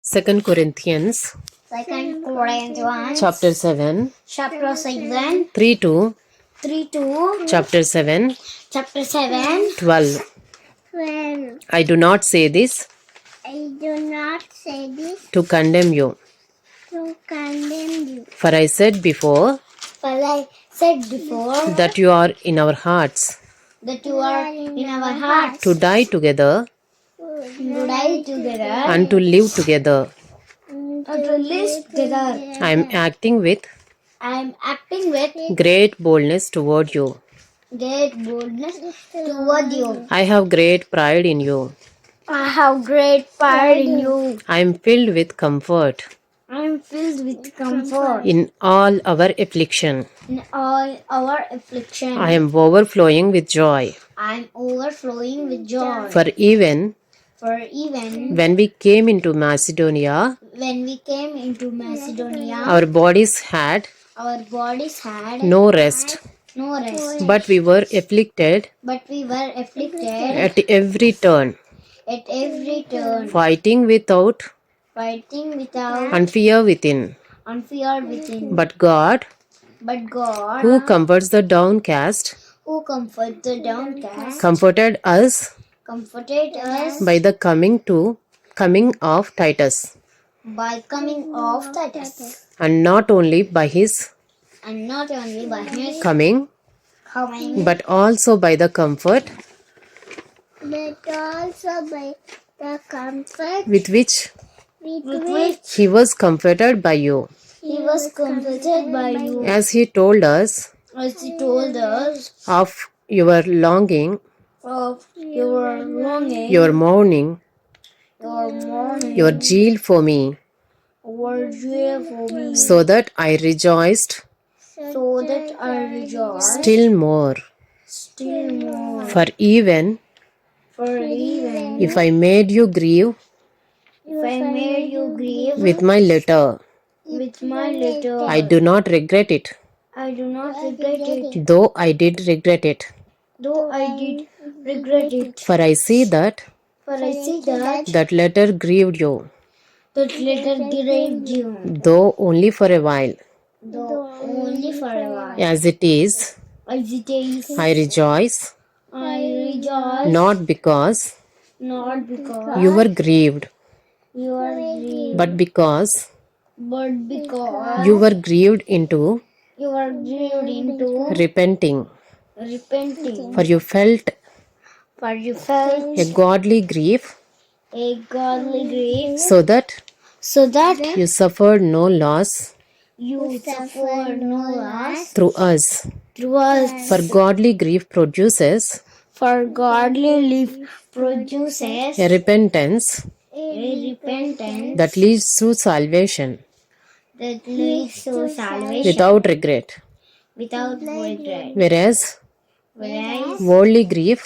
2 Corinthians 2 Corinthians chapter 7, chapter 7 3 to 3 to chapter 7, chapter 7 12. 12. I do not say this I do not say this to condemn you, to condemn you, for I said before for I said before that you are in our hearts, that you are in our hearts to die together to die together and to live together. and to live together. I am acting with I am acting with great boldness toward you. great boldness toward you. I have great pride in you. I have great pride in you. I am filled with comfort I am filled with comfort in all our affliction. in all our affliction. I am overflowing with joy. I am overflowing with joy. For even For even when we came into Macedonia, when we came into Macedonia, our bodies had our bodies had no rest, no rest, but we were afflicted but we were afflicted at every turn, at every turn, fighting without fighting without and fear within. and fear within. But God, But God, who comforts the downcast, who comforts the downcast, comforted us comforted us by the coming of Titus, by coming of Titus, and not only by his and not only by his coming, coming, but also by the comfort but also by the comfort with which with which he was comforted by you, he was comforted by you, as he told us as he told us of your longing, of your longing, your mourning, your zeal for me, your joy for me, so that I rejoiced so that I rejoice still more. still more. For even For even if I made you grieve if I made you grieve with my letter, with my letter, I do not regret it, I do not regret it, though I did regret it. though I did regret it. For I see that For I see that that letter grieved you, that letter grieved you, though only for a while. though only for a while. As it is, As it is, I rejoice, I rejoice, not because not because you were grieved, you are grieved, but because but because you were grieved into you are grieved into repenting. repenting. For you felt For you felt a godly grief, a godly grief, so that so that you suffered no loss you suffered no loss through us. through us. For godly grief produces For godly grief produces a repentance a repentance that leads to salvation that leads to salvation without regret. without regret. Whereas Whereas worldly grief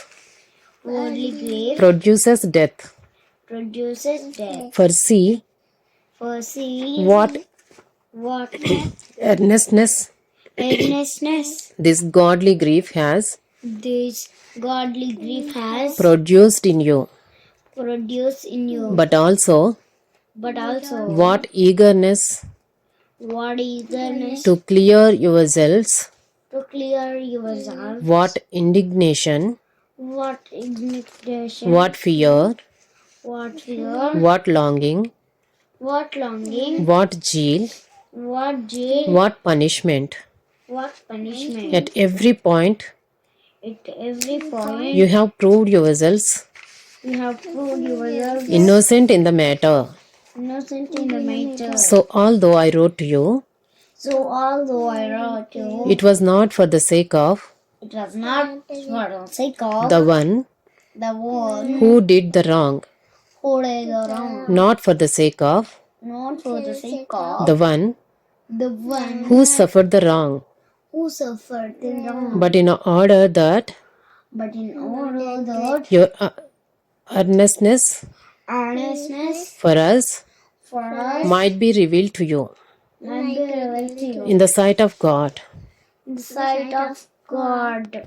worldly grief produces death. produces death. For see For see what what earnestness earnestness this godly grief has this godly grief has produced in you, produced in you, but also but also what eagerness what eagerness to clear yourselves, to clear yourself, what indignation, what indignation, what fear, what fear, what longing, what longing, what zeal, what jail, what punishment. what punishment. At every point At every point, you have proved yourselves you have proved yourself innocent in the matter. innocent in the matter. So although I wrote to you, So although I wrote you, it was not for the sake of it was not for the sake of the one the one who did the wrong, who did the wrong, not for the sake of not for the sake of the one the one who suffered the wrong, who suffered the wrong, but in order that but in order that your earnestness earnestness for us for us might be revealed to you might be revealed to you in the sight of God. in the sight of God.